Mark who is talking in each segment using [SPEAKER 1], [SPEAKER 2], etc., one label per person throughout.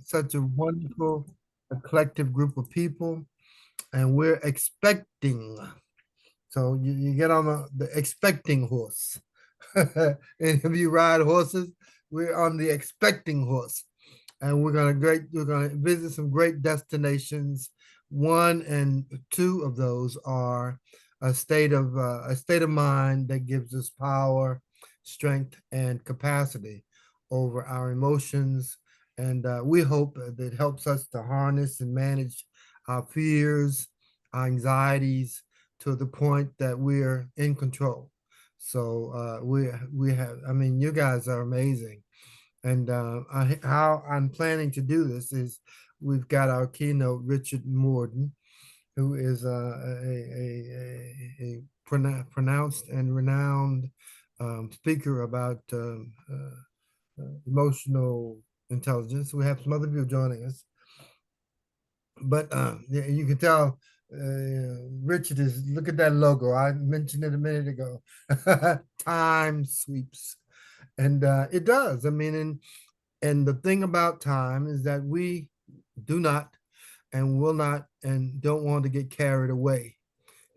[SPEAKER 1] such a wonderful, collective group of people, and we're expecting. So you get on the expecting horse. And if you ride horses, we're on the expecting horse. And we're gonna visit some great destinations. One and two of those are a state of mind that gives us power, strength, and capacity over our emotions. And we hope that it helps us to harness and manage our fears, our anxieties, to the point that we're in control. So we have. I mean, you guys are amazing. And how I'm planning to do this is we've got our keynote, Richard Morden, who is a pronounced and renowned speaker about emotional intelligence. We have some other people joining us, but you can tell Richard is, look at that logo. I mentioned it a minute ago. Time sweeps. And it does. I mean, and the thing about time is that we do not and will not and don't want to get carried away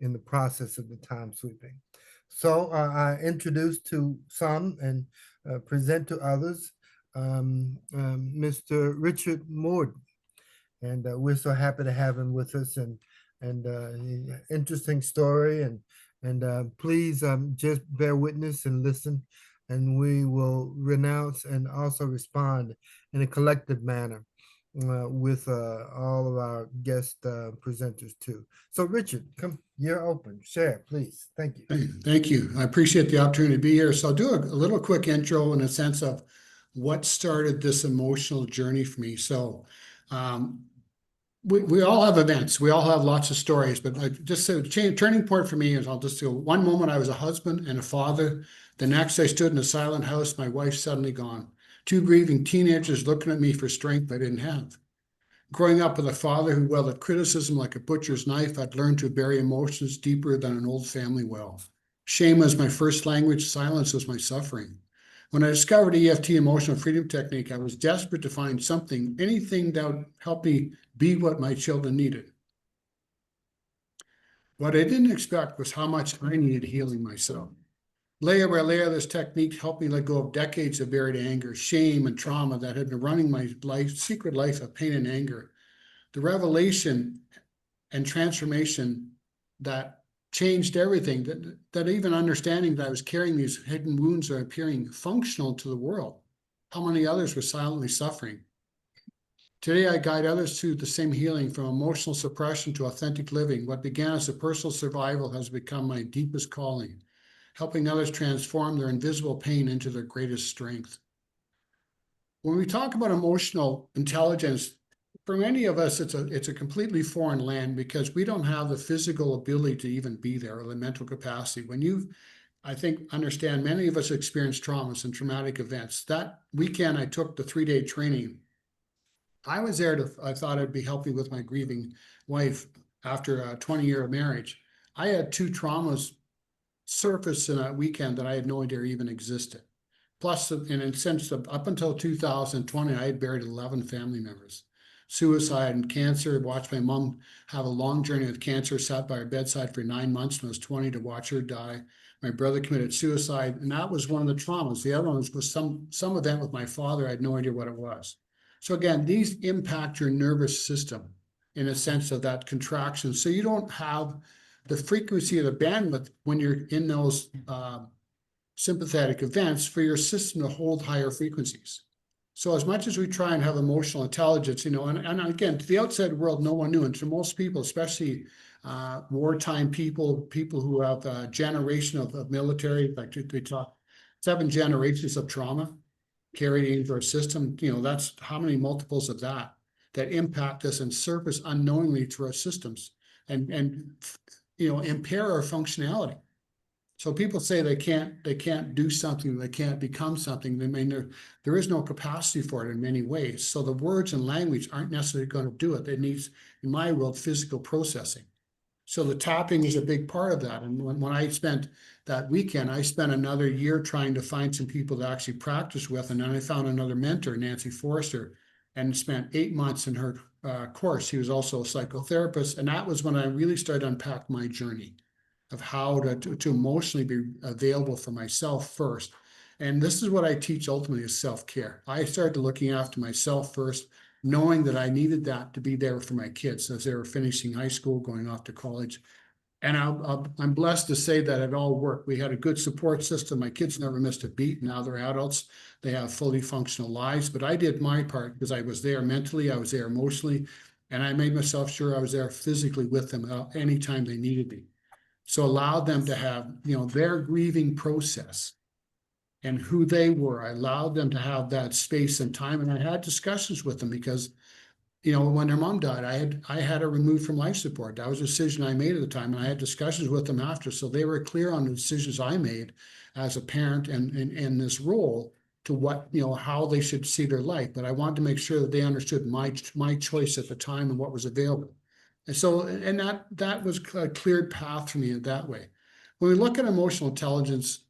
[SPEAKER 1] in the process of the time sweeping. So I introduce to some and present to others Mr. Richard Morden. And we're so happy to have him with us, and interesting story. And please just bear witness and listen, and we will renounce and also respond in a collective manner with all of our guest presenters too. So Richard, come, you're open. Share, please. Thank you.
[SPEAKER 2] Thank you. I appreciate the opportunity to be here. So I'll do a little quick intro in a sense of what started this emotional journey for me. So we all have events. We all have lots of stories, but just a turning point for me is, I'll just go, one moment I was a husband and a father. The next I stood in a silent house, my wife suddenly gone. Two grieving teenagers looking at me for strength I didn't have. Growing up with a father who wielded criticism like a butcher's knife, I'd learned to bury emotions deeper than an old family well. Shame was my first language, silence was my suffering. When I discovered EFT, emotional freedom technique, I was desperate to find something, anything that would help me be what my children needed. What I didn't expect was how much I needed healing myself. Layer by layer, this technique helped me let go of decades of buried anger, shame, and trauma that had been running my life, secret life of pain and anger. The revelation and transformation that changed everything, that even understanding that I was carrying these hidden wounds are appearing functional to the world. How many others were silently suffering? Today, I guide others through the same healing, from emotional suppression to authentic living. What began as a personal survival has become my deepest calling, helping others transform their invisible pain into their greatest strength. When we talk about emotional intelligence, for many of us, it's a completely foreign land, because we don't have the physical ability to even be there, or the mental capacity. When you, I think, understand, many of us experience traumas and traumatic events. That weekend, I took the 3-day training. I was there I thought I'd be helping with my grieving wife after a 20-year marriage. I had 2 traumas surface in a weekend that I had no idea even existed. Plus, in a sense, up until 2020, I had buried 11 family members. Suicide and cancer. Watched my mom have a long journey with cancer, sat by her bedside for 9 months when I was 20 to watch her die. My brother committed suicide, and that was one of the traumas. The other one was some event with my father. I had no idea what it was. So again, these impact your nervous system in a sense of that contraction. So you don't have the frequency of the bandwidth when you're in those sympathetic events for your system to hold higher frequencies. So as much as we try and have emotional intelligence, and again, to the outside world, no one knew. And to most people, especially wartime people who have a generation of military, like they talk 7 generations of trauma carried into our system, that's how many multiples of that impact us and surface unknowingly through our systems and impair our functionality. So people say they can't do something, they can't become something. I mean, there is no capacity for it in many ways. So the words and language aren't necessarily going to do it. It needs, in my world, physical processing. So the tapping is a big part of that. And when I spent that weekend, I spent another year trying to find some people to actually practice with. And then I found another mentor, Nancy Forrester. and spent 8 months in her course. He was also a psychotherapist. And that was when I really started to unpack my journey of how to emotionally be available for myself first. And this is what I teach ultimately is self-care. I started looking after myself first, knowing that I needed that to be there for my kids as they were finishing high school, going off to college. And I'm blessed to say that it all worked. We had a good support system. My kids never missed a beat. Now they're adults. They have fully functional lives. But I did my part because I was there mentally, I was there emotionally, and I made myself sure I was there physically with them anytime they needed me. So allowed them to have, their grieving process and who they were. I allowed them to have that space and time. And I had discussions with them because, when their mom died, I had her removed from life support. That was a decision I made at the time. And I had discussions with them after. So they were clear on the decisions I made as a parent and in this role to what, how they should see their life. But I wanted to make sure that they understood my choice at the time and what was available. And so, and that was a cleared path for me in that way. When we look at emotional intelligence,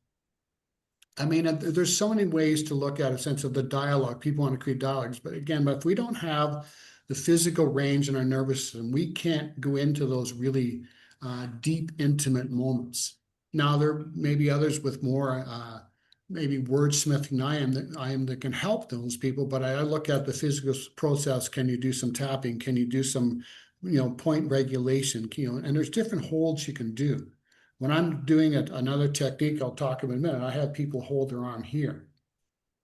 [SPEAKER 2] I mean, there's so many ways to look at a sense of the dialogue. People want to create dialogues, but again, if we don't have the physical range in our nervous system, we can't go into those really deep, intimate moments. Now, there may be others with more maybe wordsmithing I am that can help those people, but I look at the physical process. Can you do some tapping? Can you do some, point regulation? And there's different holds you can do. When I'm doing another technique, I'll talk about in a minute, I have people hold their arm here.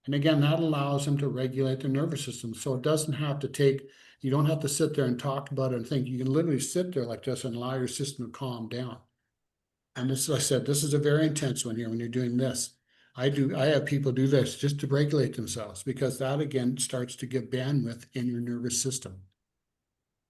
[SPEAKER 2] And again, that allows them to regulate their nervous system. So it doesn't have to take, you don't have to sit there and talk about it and think. You can literally sit there like this and allow your system to calm down. And this, as I said, this is a very intense one here when you're doing this. I have people do this just to regulate themselves because that again starts to give bandwidth in your nervous system.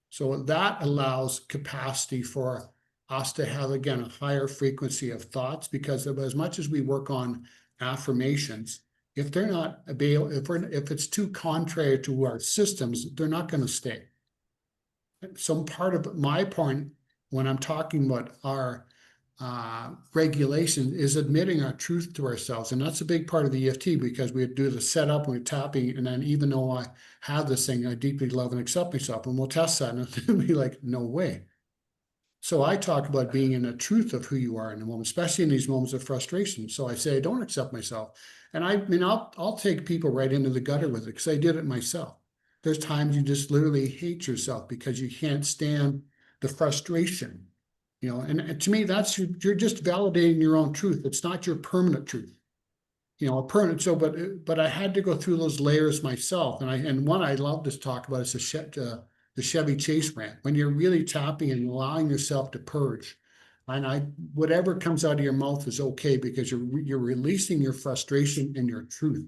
[SPEAKER 2] So that allows capacity for us to have, again, a higher frequency of thoughts, because as much as we work on affirmations, if they're not available, if it's too contrary to our systems, they're not going to stay. Some part of my point when I'm talking about our regulation is admitting our truth to ourselves. And that's a big part of the EFT, because we do the setup and we're tapping. And then even though I have this thing, I deeply love and accept myself. And we'll test that and it'll be like, no way. So I talk about being in the truth of who you are in the moment, especially in these moments of frustration. So I say, I don't accept myself. And I mean, I'll take people right into the gutter with it because I did it myself. There's times you just literally hate yourself because you can't stand the frustration. And to me, that's you're just validating your own truth. It's not your permanent truth, a permanent. So, but I had to go through those layers myself. And one I love to talk about is the Chevy Chase rant, when you're really tapping and allowing yourself to purge. And whatever comes out of your mouth is okay because you're releasing your frustration and your truth.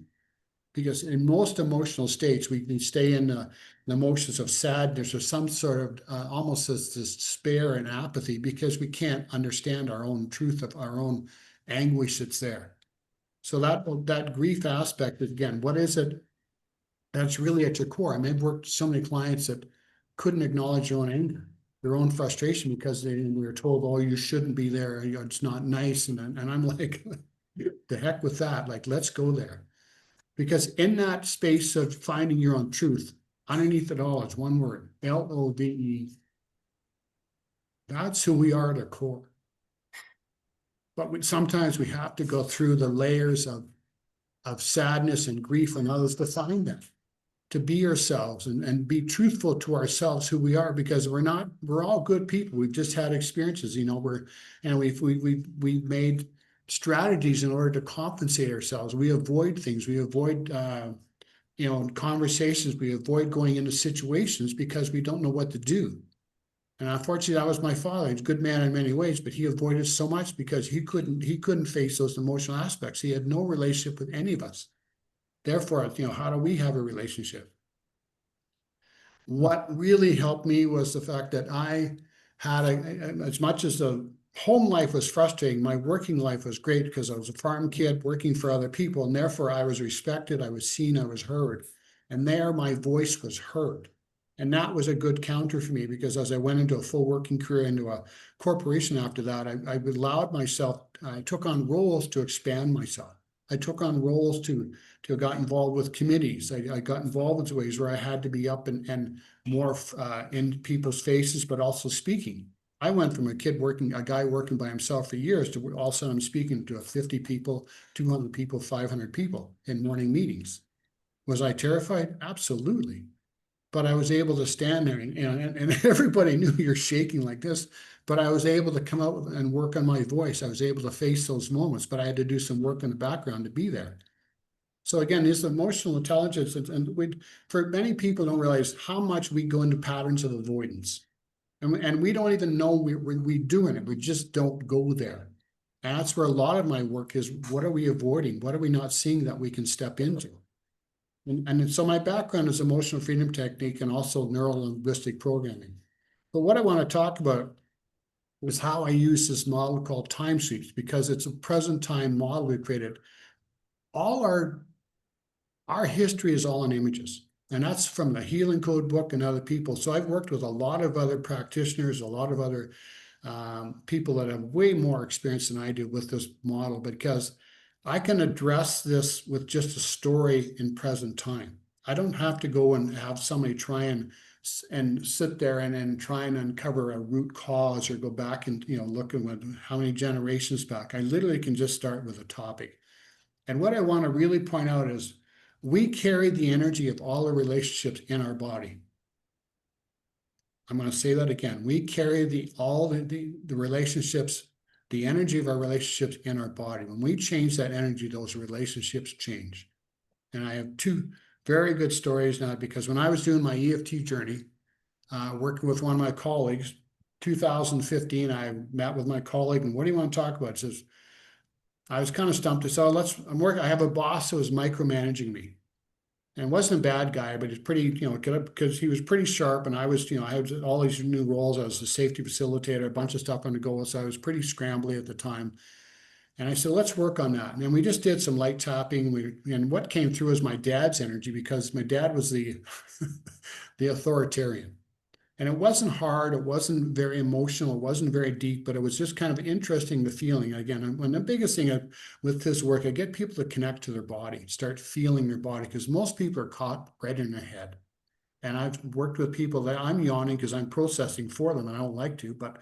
[SPEAKER 2] Because in most emotional states, we can stay in the emotions of sadness or some sort of almost as despair and apathy because we can't understand our own truth of our own anguish that's there. So that grief aspect is, again, what is it that's really at your core? I mean, I've worked with so many clients that couldn't acknowledge their own anger, their own frustration, because we were told, oh, you shouldn't be there, it's not nice. And I'm like, the heck with that, like, let's go there. Because in that space of finding your own truth, underneath it all is one word, LOVE. That's who we are at our core. But sometimes we have to go through the layers of sadness and grief and others to find that, to be ourselves and be truthful to ourselves, who we are, because we're all good people. We've just had experiences, we've made strategies in order to compensate ourselves. We avoid things. We avoid, conversations. We avoid going into situations because we don't know what to do. And unfortunately, that was my father. He's a good man in many ways, but he avoided so much because he couldn't face those emotional aspects. He had no relationship with any of us. Therefore, how do we have a relationship? What really helped me was the fact that I had as much as the home life was frustrating, my working life was great because I was a farm kid working for other people, and therefore I was respected, I was seen, I was heard. And there my voice was heard. And that was a good counter for me, because as I went into a full working career into a corporation after that, I allowed myself, I took on roles to expand myself. I took on roles to got involved with committees. I got involved in ways where I had to be up and more in people's faces, but also speaking. I went from a guy working by himself for years to all of a sudden I'm speaking to 50 people, 200 people, 500 people in morning meetings. Was I terrified? Absolutely. But I was able to stand there and everybody knew you're shaking like this, but I was able to come out and work on my voice. I was able to face those moments, but I had to do some work in the background to be there. So again, this emotional intelligence, and for many people don't realize how much we go into patterns of avoidance. And we don't even know we're doing it. We just don't go there. And that's where a lot of my work is. What are we avoiding? What are we not seeing that we can step into? And so my background is emotional freedom technique and also neuro-linguistic programming. But what I want to talk about is how I use this model called time sweeps, because it's a present time model we created. All our history is all in images. And that's from the Healing Code book and other people. So I've worked with a lot of other practitioners, a lot of other people that have way more experience than I do with this model, because I can address this with just a story in present time. I don't have to go and have somebody try and sit there and try and uncover a root cause or go back and look at how many generations back. I literally can just start with a topic. And what I want to really point out is we carry the energy of all the relationships in our body. I'm going to say that again. We carry all the relationships, the energy of our relationships in our body. When we change that energy, those relationships change. And I have two very good stories now, because when I was doing my EFT journey, working with one of my colleagues, 2015, I met with my colleague, and what do you want to talk about? He says, I was kind of stumped. I said, I have a boss who was micromanaging me. And wasn't a bad guy, but he's pretty, because he was pretty sharp. And I was, I had all these new roles. I was the safety facilitator, a bunch of stuff on the go. So I was pretty scrambly at the time. And I said, let's work on that. And then we just did some light tapping. And what came through was my dad's energy, because my dad was the, the authoritarian. And it wasn't hard. It wasn't very emotional. It wasn't very deep, but it was just kind of interesting, the feeling. Again, and the biggest thing with this work, I get people to connect to their body, start feeling their body, because most people are caught right in their head. And I've worked with people that I'm yawning because I'm processing for them, and I don't like to, but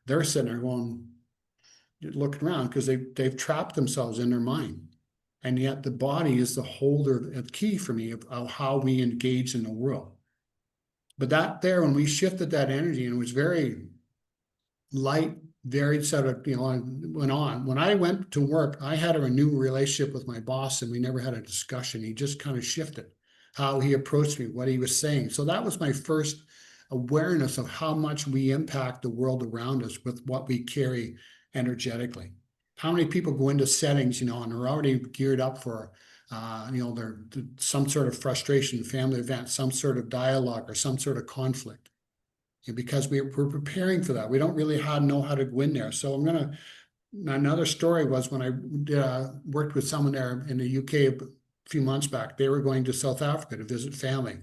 [SPEAKER 2] they're sitting there going, looking around because they've trapped themselves in their mind. And yet the body is the holder, a key for me of how we engage in the world. But that there, when we shifted that energy, and it was very light, very sort of, went on. When I went to work, I had a new relationship with my boss, and we never had a discussion. He just kind of shifted how he approached me, what he was saying. So that was my first awareness of how much we impact the world around us with what we carry energetically. How many people go into settings, and they're already geared up for they're some sort of frustration, family event, some sort of dialogue, or some sort of conflict. And because we're preparing for that, we don't really know how to go in there. So another story was when I worked with someone there in the UK a few months back. They were going to South Africa to visit family.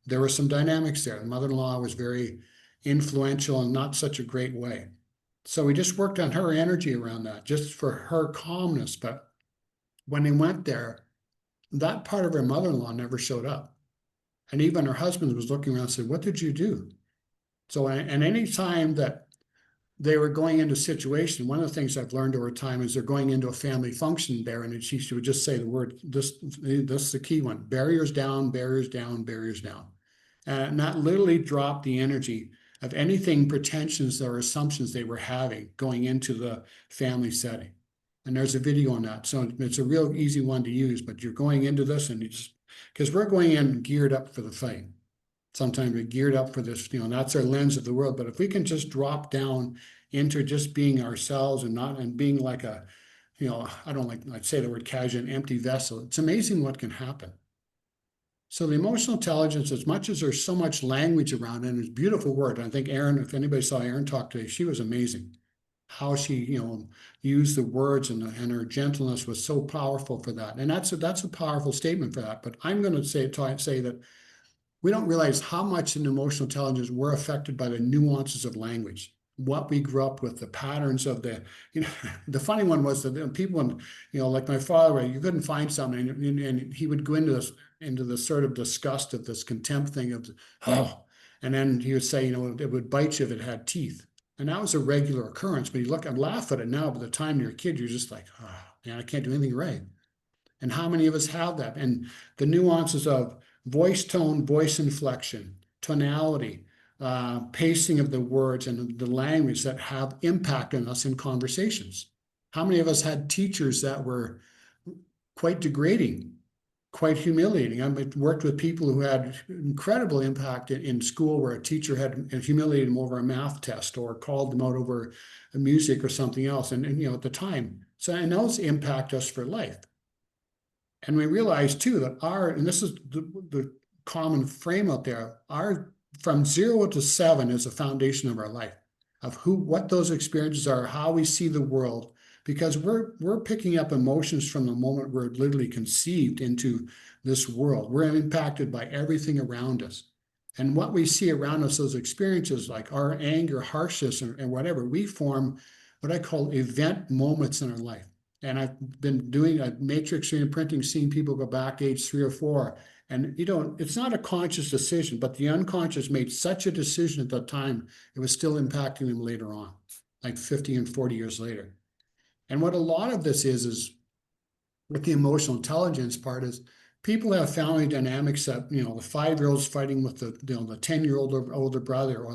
[SPEAKER 2] There were some dynamics there. The mother-in-law was very influential in not such a great way. So we just worked on her energy around that, just for her calmness. But when they went there, that part of her mother-in-law never showed up. And even her husband was looking around and said, what did you do? So, and any time that they were going into a situation, one of the things I've learned over time is they're going into a family function there, and she would just say the word, this is the key one, barriers down, barriers down, barriers down. And that literally dropped the energy of anything, pretensions or assumptions they were having going into the family setting. And there's a video on that. So it's a real easy one to use, but you're going into this and because we're going in geared up for the fight. Sometimes we're geared up for this, that's our lens of the world. But if we can just drop down into just being ourselves and being like I don't like, I'd say the word casual, an empty vessel. It's amazing what can happen. So the emotional intelligence, as much as there's so much language around it, and it's a beautiful word. I think Erin, if anybody saw Erin talk today, she was amazing. How she, used the words and her gentleness was so powerful for that. And that's a powerful statement for that. But I'm going to say that we don't realize how much in emotional intelligence we're affected by the nuances of language. what we grew up with, the patterns of the funny one was that people, like my father, you couldn't find something, and he would go into the sort of disgust of this contempt thing of, oh, and then he would say, it would bite you if it had teeth. And that was a regular occurrence, but you look and laugh at it now, by the time you're a kid, you're just like, oh, man, I can't do anything right. And how many of us have that? And the nuances of voice tone, voice inflection, tonality, pacing of the words and the language that have impact on us in conversations. How many of us had teachers that were quite degrading, quite humiliating? I've worked with people who had incredible impact in school, where a teacher had humiliated them over a math test or called them out over music or something else. And at the time, and those impact us for life. And we realize too that and this is the common frame out there, from 0 to 7 is the foundation of our life, of what those experiences are, how we see the world, because we're picking up emotions from the moment we're literally conceived into this world. We're impacted by everything around us. And what we see around us, those experiences, like our anger, harshness, and whatever, we form what I call event moments in our life. And I've been doing a matrix printing, seeing people go back to age 3 or 4. And it's not a conscious decision, but the unconscious made such a decision at that time, it was still impacting them later on, like 50 and 40 years later. And what a lot of this is with the emotional intelligence part, is people have family dynamics that, the 5-year-old's fighting with the 10-year-old older brother,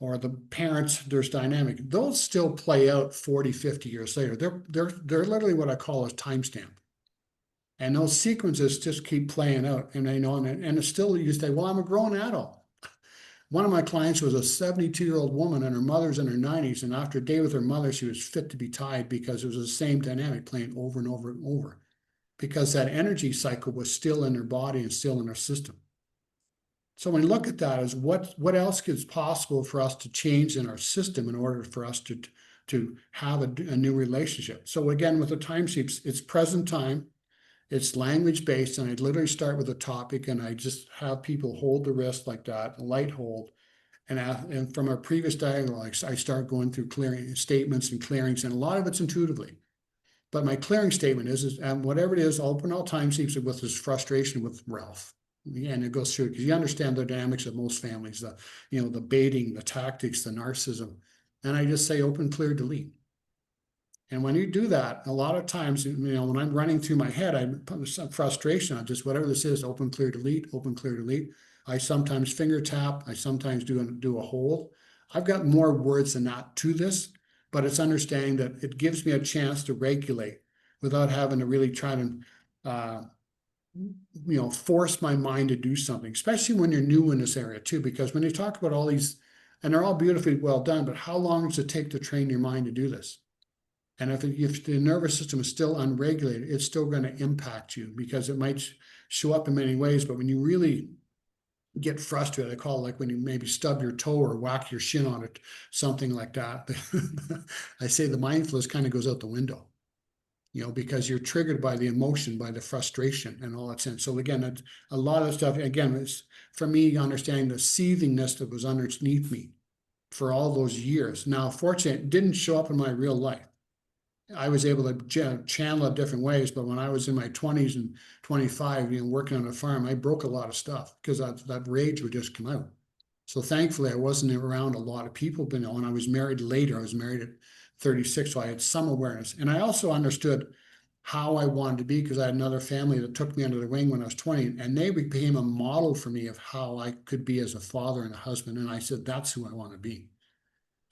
[SPEAKER 2] or the parents, there's dynamic. Those still play out 40, 50 years later. They're literally what I call a timestamp. And those sequences just keep playing out. And and it's still, you say, well, I'm a grown adult. One of my clients was a 72-year-old woman, and her mother's in her 90s. And after a day with her mother, she was fit to be tied, because it was the same dynamic playing over and over and over, because that energy cycle was still in her body and still in her system. So when we look at that, as what else is possible for us to change in our system in order for us to have a new relationship. So again, with the timesheets, it's present time, it's language based, and I literally start with a topic, and I just have people hold the wrist like that, a light hold. And from our previous dialogue, I start going through clearing statements and clearings, and a lot of it's intuitively. But my clearing statement is and whatever it is, I'll open all timesheets with this frustration with Ralph. And it goes through, because you understand the dynamics of most families, the baiting, the tactics, the narcissism. And I just say open, clear, delete. And when you do that, a lot of times, when I'm running through my head, I put some frustration on just whatever this is, open, clear, delete, open, clear, delete. I sometimes finger tap. I sometimes do a hold. I've got more words than that to this, but it's understanding that it gives me a chance to regulate without having to really try to, force my mind to do something, especially when you're new in this area too, because when you talk about all these, and they're all beautifully well done, but how long does it take to train your mind to do this? And if the nervous system is still unregulated, it's still going to impact you, because it might show up in many ways. But when you really get frustrated, I call it like when you maybe stub your toe or whack your shin on it, something like that. I say the mindfulness kind of goes out the window, because you're triggered by the emotion, by the frustration and all that sense. So again, a lot of stuff, again, is for me, understanding the seethingness that was underneath me for all those years. Now, fortunately, it didn't show up in my real life. I was able to channel it different ways, but when I was in my 20s and 25, working on a farm, I broke a lot of stuff because that rage would just come out. So thankfully, I wasn't around a lot of people, but when I was married later, I was married at 36, so I had some awareness. And I also understood how I wanted to be, because I had another family that took me under the wing when I was 20, and they became a model for me of how I could be as a father and a husband. And I said, that's who I want to be.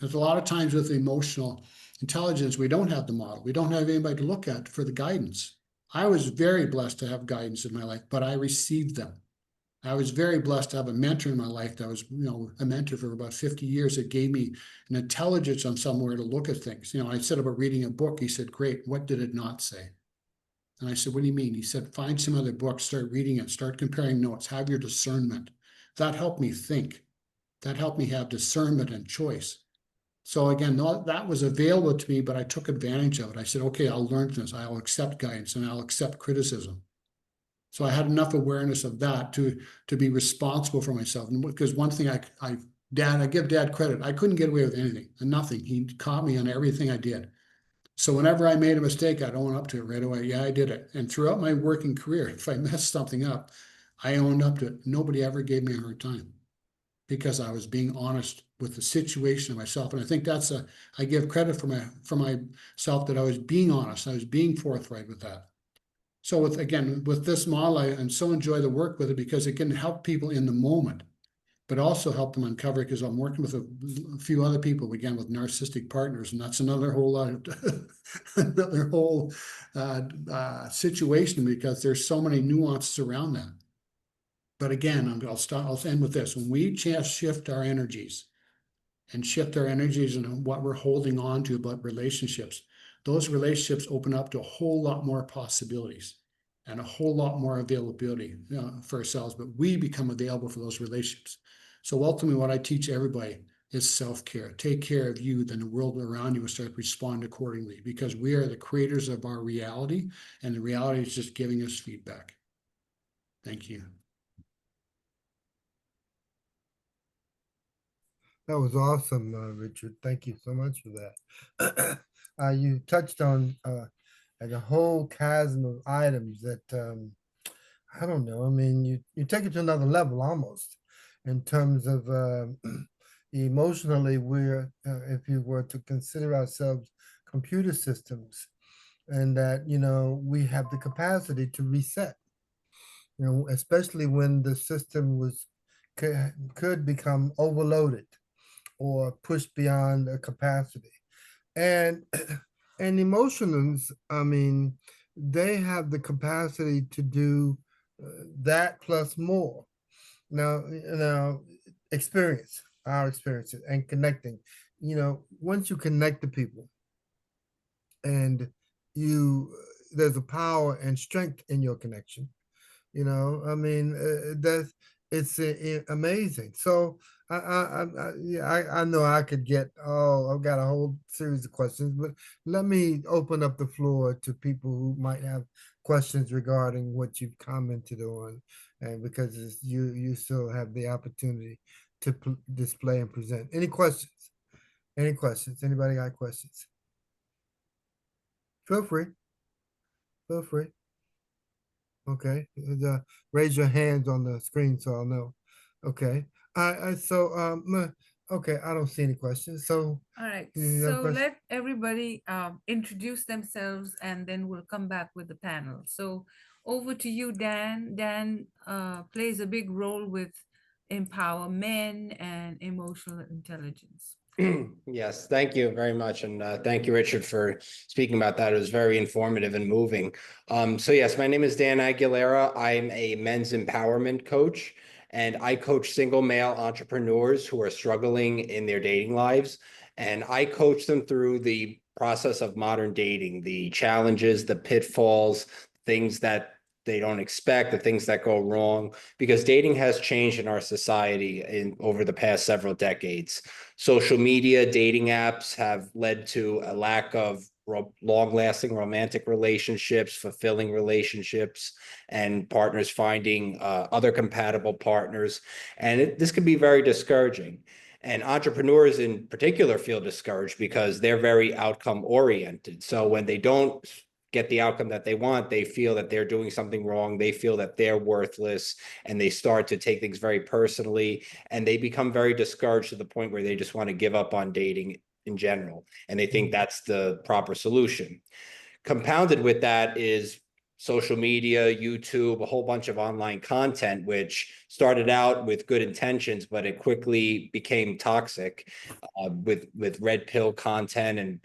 [SPEAKER 2] There's a lot of times with emotional intelligence, we don't have the model. We don't have anybody to look at for the guidance. I was very blessed to have guidance in my life, but I received them. I was very blessed to have a mentor in my life that was, a mentor for about 50 years that gave me an intelligence on somewhere to look at things. I said about reading a book. He said, great, what did it not say? And I said, what do you mean? He said, find some other books, start reading it, start comparing notes, have your discernment. That helped me think. That helped me have discernment and choice. So again, that was available to me, but I took advantage of it. I said, okay, I'll learn this. I'll accept guidance and I'll accept criticism. So I had enough awareness of that to be responsible for myself. And because one thing I Dad, I give Dad credit. I couldn't get away with anything, nothing. He caught me on everything I did. So whenever I made a mistake, I'd own up to it right away. Yeah, I did it. And throughout my working career, if I messed something up, I owned up to it. Nobody ever gave me a hard time because I was being honest with the situation of myself. And I think I give credit for myself that I was being honest. I was being forthright with that. So with this model, I so enjoy the work with it because it can help people in the moment, but also help them uncover, because I'm working with a few other people, again, with narcissistic partners, and that's another whole lot of another whole situation, because there's so many nuances around that. But again, I'll end with this. When we just shift our energies and what we're holding on to about relationships, those relationships open up to a whole lot more possibilities and a whole lot more availability for ourselves, but we become available for those relationships. So ultimately, what I teach everybody is self-care. Take care of you, then the world around you will start to respond accordingly, because we are the creators of our reality, and the reality is just giving us feedback. Thank you.
[SPEAKER 1] That was awesome, Richard. Thank you so much for that. You touched on a whole chasm of items that I don't know. I mean, you take it to another level almost in terms of emotionally. We're if you were to consider ourselves computer systems, and that we have the capacity to reset. Especially when the system could become overloaded or pushed beyond the capacity. And and emotions, I mean, they have the capacity to do that plus more. Now, our experiences, and connecting. Once you connect to people, and there's a power and strength in your connection. I mean, that's it's amazing. So I know I could get. Oh, I've got a whole series of questions, but let me open up the floor to people who might have questions regarding what you've commented on, and because you still have the opportunity to display and present. Any questions? Any questions? Anybody got questions? Feel free. Feel free. Okay, raise your hands on the screen so I'll know. Okay, okay, I don't see any questions. So,
[SPEAKER 3] All right,
[SPEAKER 1] you have a
[SPEAKER 3] so
[SPEAKER 1] question?
[SPEAKER 3] let everybody introduce themselves and then we'll come back with the panel. So over to you, Dan. Dan plays a big role with Empower Men and emotional intelligence.
[SPEAKER 4] Yes, thank you very much. And thank you, Richard, for speaking about that. It was very informative and moving. So yes, my name is Dan Aguilera. I'm a men's empowerment coach, and I coach single male entrepreneurs who are struggling in their dating lives. And I coach them through the process of modern dating, the challenges, the pitfalls, things that they don't expect, the things that go wrong, because dating has changed in our society over the past several decades. Social media, dating apps have led to a lack of long-lasting romantic relationships, fulfilling relationships, and partners finding other compatible partners. And this can be very discouraging. And entrepreneurs in particular feel discouraged because they're very outcome oriented. So when they don't get the outcome that they want, they feel that they're doing something wrong. They feel that they're worthless, and they start to take things very personally, and they become very discouraged to the point where they just want to give up on dating in general. And they think that's the proper solution. Compounded with that is social media, YouTube, a whole bunch of online content, which started out with good intentions, but it quickly became toxic with red pill content, and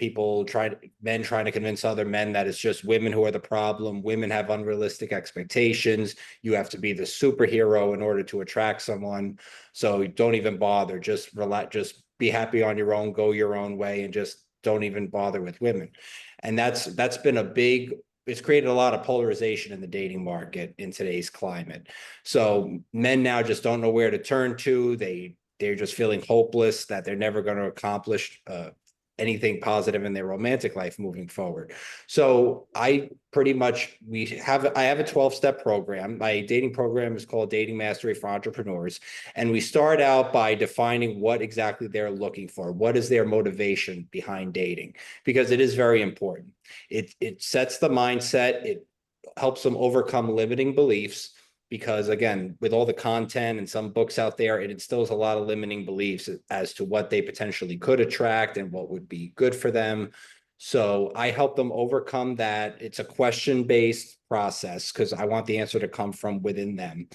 [SPEAKER 4] men trying to convince other men that it's just women who are the problem. Women have unrealistic expectations. You have to be the superhero in order to attract someone. So don't even bother. Just relax. Just be happy on your own. Go your own way, and just don't even bother with women. And that's been it's created a lot of polarization in the dating market in today's climate. So men now just don't know where to turn to. They're just feeling hopeless that they're never going to accomplish anything positive in their romantic life moving forward. So I have a 12-step program. My dating program is called Dating Mastery for Entrepreneurs. And we start out by defining what exactly they're looking for. What is their motivation behind dating? Because it is very important. It sets the mindset. It helps them overcome limiting beliefs. Because again, with all the content and some books out there, it instills a lot of limiting beliefs as to what they potentially could attract and what would be good for them. So I help them overcome that. It's a question-based process because I want the answer to come from within them.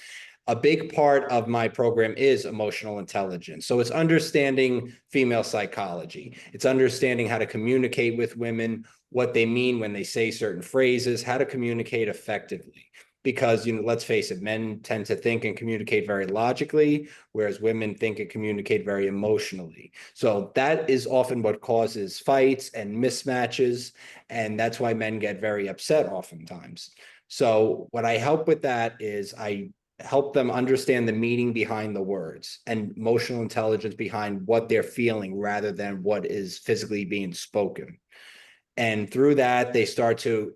[SPEAKER 4] A big part of my program is emotional intelligence. So it's understanding female psychology. It's understanding how to communicate with women, what they mean when they say certain phrases, how to communicate effectively. Because, let's face it, men tend to think and communicate very logically, whereas women think and communicate very emotionally. So that is often what causes fights and mismatches, and that's why men get very upset oftentimes. So what I help with that is I help them understand the meaning behind the words and emotional intelligence behind what they're feeling rather than what is physically being spoken. And through that, they start to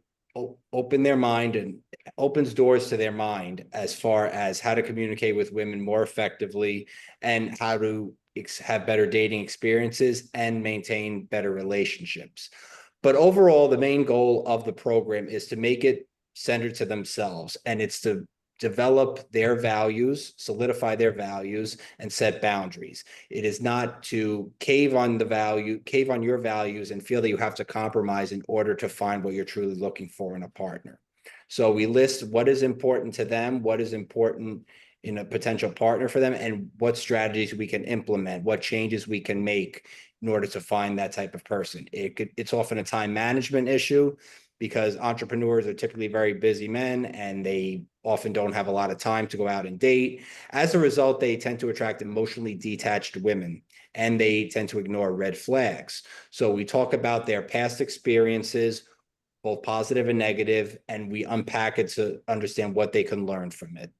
[SPEAKER 4] open their mind and opens doors to their mind as far as how to communicate with women more effectively and how to have better dating experiences and maintain better relationships. But overall, the main goal of the program is to make it centered to themselves, and it's to develop their values, solidify their values, and set boundaries. It is not to cave on your values and feel that you have to compromise in order to find what you're truly looking for in a partner. So we list what is important to them, what is important in a potential partner for them, and what strategies we can implement, what changes we can make in order to find that type of person. It's often a time management issue because entrepreneurs are typically very busy men and they often don't have a lot of time to go out and date. As a result, they tend to attract emotionally detached women and they tend to ignore red flags. So we talk about their past experiences, both positive and negative, and we unpack it to understand what they can learn from it.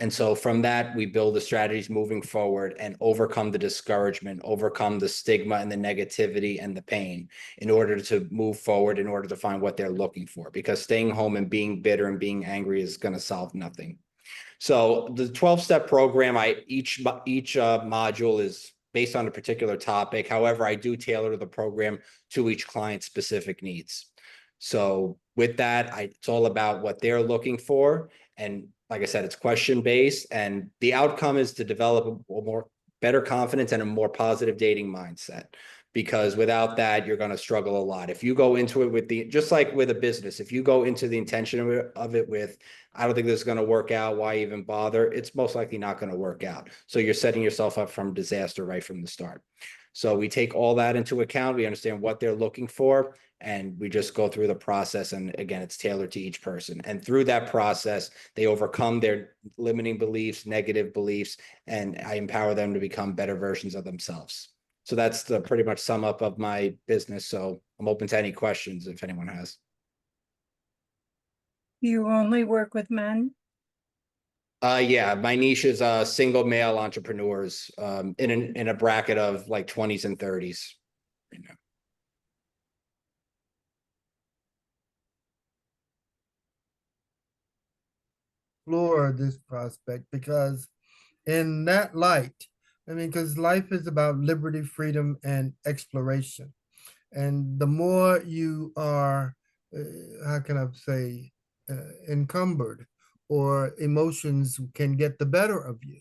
[SPEAKER 4] And so from that, we build the strategies moving forward and overcome the discouragement, overcome the stigma and the negativity and the pain in order to move forward, in order to find what they're looking for, because staying home and being bitter and being angry is going to solve nothing. So the 12-step program, each module is based on a particular topic. However, I do tailor the program to each client's specific needs. So with that, it's all about what they're looking for. And like I said, it's question-based, and the outcome is to develop a better confidence and a more positive dating mindset. Because without that, you're going to struggle a lot. If you go into it just like with a business, if you go into the intention of it with, I don't think this is going to work out, why even bother? It's most likely not going to work out. So you're setting yourself up from disaster right from the start. So we take all that into account. We understand what they're looking for, and we just go through the process. And again, it's tailored to each person. And through that process, they overcome their limiting beliefs, negative beliefs, and I empower them to become better versions of themselves. So that's the pretty much sum up of my business. So I'm open to any questions if anyone has.
[SPEAKER 5] You only work with men?
[SPEAKER 4] Yeah, my niche is single male entrepreneurs in a bracket of like 20s and 30s. Right now.
[SPEAKER 1] Explore this prospect, because in that light, I mean, because life is about liberty, freedom, and exploration. And the more you are, how can I say, encumbered, or emotions can get the better of you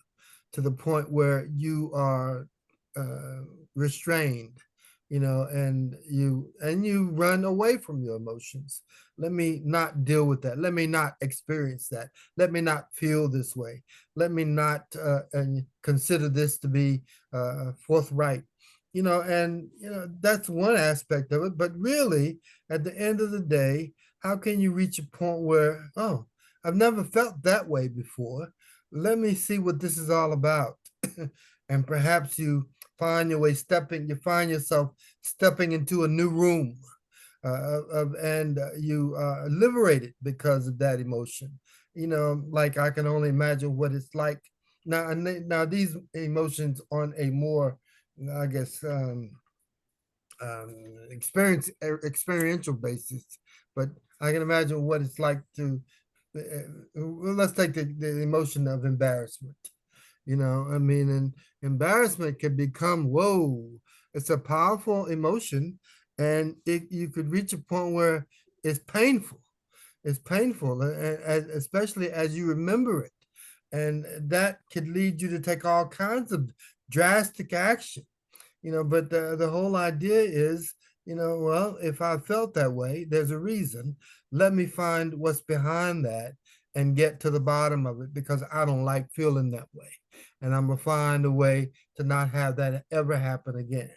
[SPEAKER 1] to the point where you are restrained, and you run away from your emotions. Let me not deal with that. Let me not experience that. Let me not feel this way. Let me not and consider this to be forthright. That's one aspect of it. But really, at the end of the day, how can you reach a point where, oh, I've never felt that way before. Let me see what this is all about. And perhaps you find yourself stepping into a new room, and you are liberated because of that emotion. Like I can only imagine what it's like. Now these emotions on a more, I guess, experiential basis, but I can imagine what it's like to, well, let's take the emotion of embarrassment. I mean, and embarrassment can become, whoa, it's a powerful emotion, and you could reach a point where it's painful. It's painful, especially as you remember it. And that could lead you to take all kinds of drastic action, but the whole idea is, well, if I felt that way, there's a reason. Let me find what's behind that and get to the bottom of it, because I don't like feeling that way. And I'm gonna find a way to not have that ever happen again.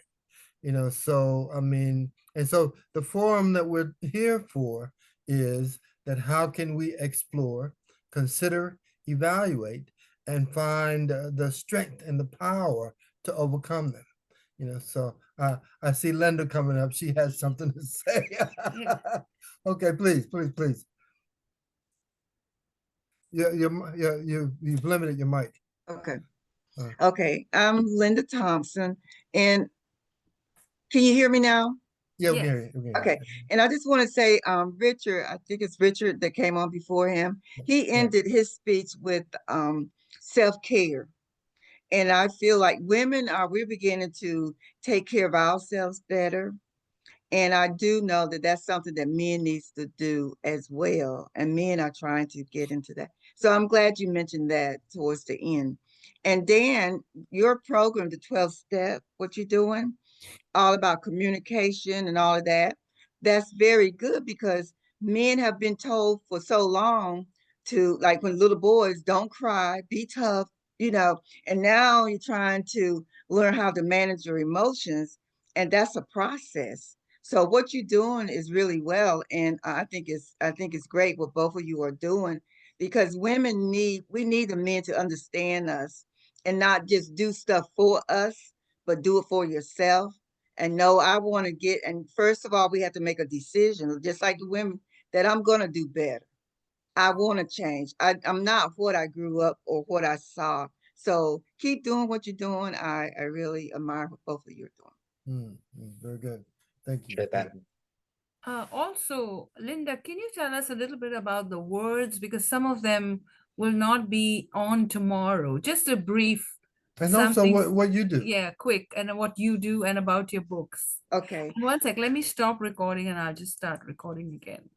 [SPEAKER 1] So I mean, and so the forum that we're here for is that how can we explore, consider, evaluate, and find the strength and the power to overcome them. So I see Linda coming up. She has something to say.
[SPEAKER 3] Yeah.
[SPEAKER 1] Okay, please. You've limited your mic.
[SPEAKER 6] Okay.
[SPEAKER 1] Uh.
[SPEAKER 6] Okay. I'm Linda Thompson. And can you hear me now?
[SPEAKER 1] Yeah, we
[SPEAKER 3] Yes.
[SPEAKER 1] can hear you, we can hear you.
[SPEAKER 6] Okay. And I just want to say, Richard, I think it's Richard that came on before him. He ended his speech with self-care. And I feel like we're beginning to take care of ourselves better. And I do know that that's something that men needs to do as well. And men are trying to get into that. So I'm glad you mentioned that towards the end. And Dan, your program, the 12 step, what you're doing, all about communication and all of that, that's very good, because men have been told for so long to, like when little boys, don't cry, be tough, and now you're trying to learn how to manage your emotions, and that's a process. So what you're doing is really well, and I think it's great what both of you are doing, because we need the men to understand us and not just do stuff for us, but do it for yourself. And no, I want to and first of all, we have to make a decision, just like the women, that I'm going to do better. I want to change. I'm not what I grew up or what I saw. So keep doing what you're doing. I really admire what both of you are doing.
[SPEAKER 1] Very good. Thank you.
[SPEAKER 4] Appreciate that.
[SPEAKER 3] Also, Linda, can you tell us a little bit about the words? Because some of them will not be on tomorrow. Just a brief.
[SPEAKER 1] And also
[SPEAKER 3] something-
[SPEAKER 1] what you do.
[SPEAKER 3] Yeah, quick, and what you do and about your books.
[SPEAKER 6] Okay.
[SPEAKER 3] One sec, let me stop recording and I'll just start recording again.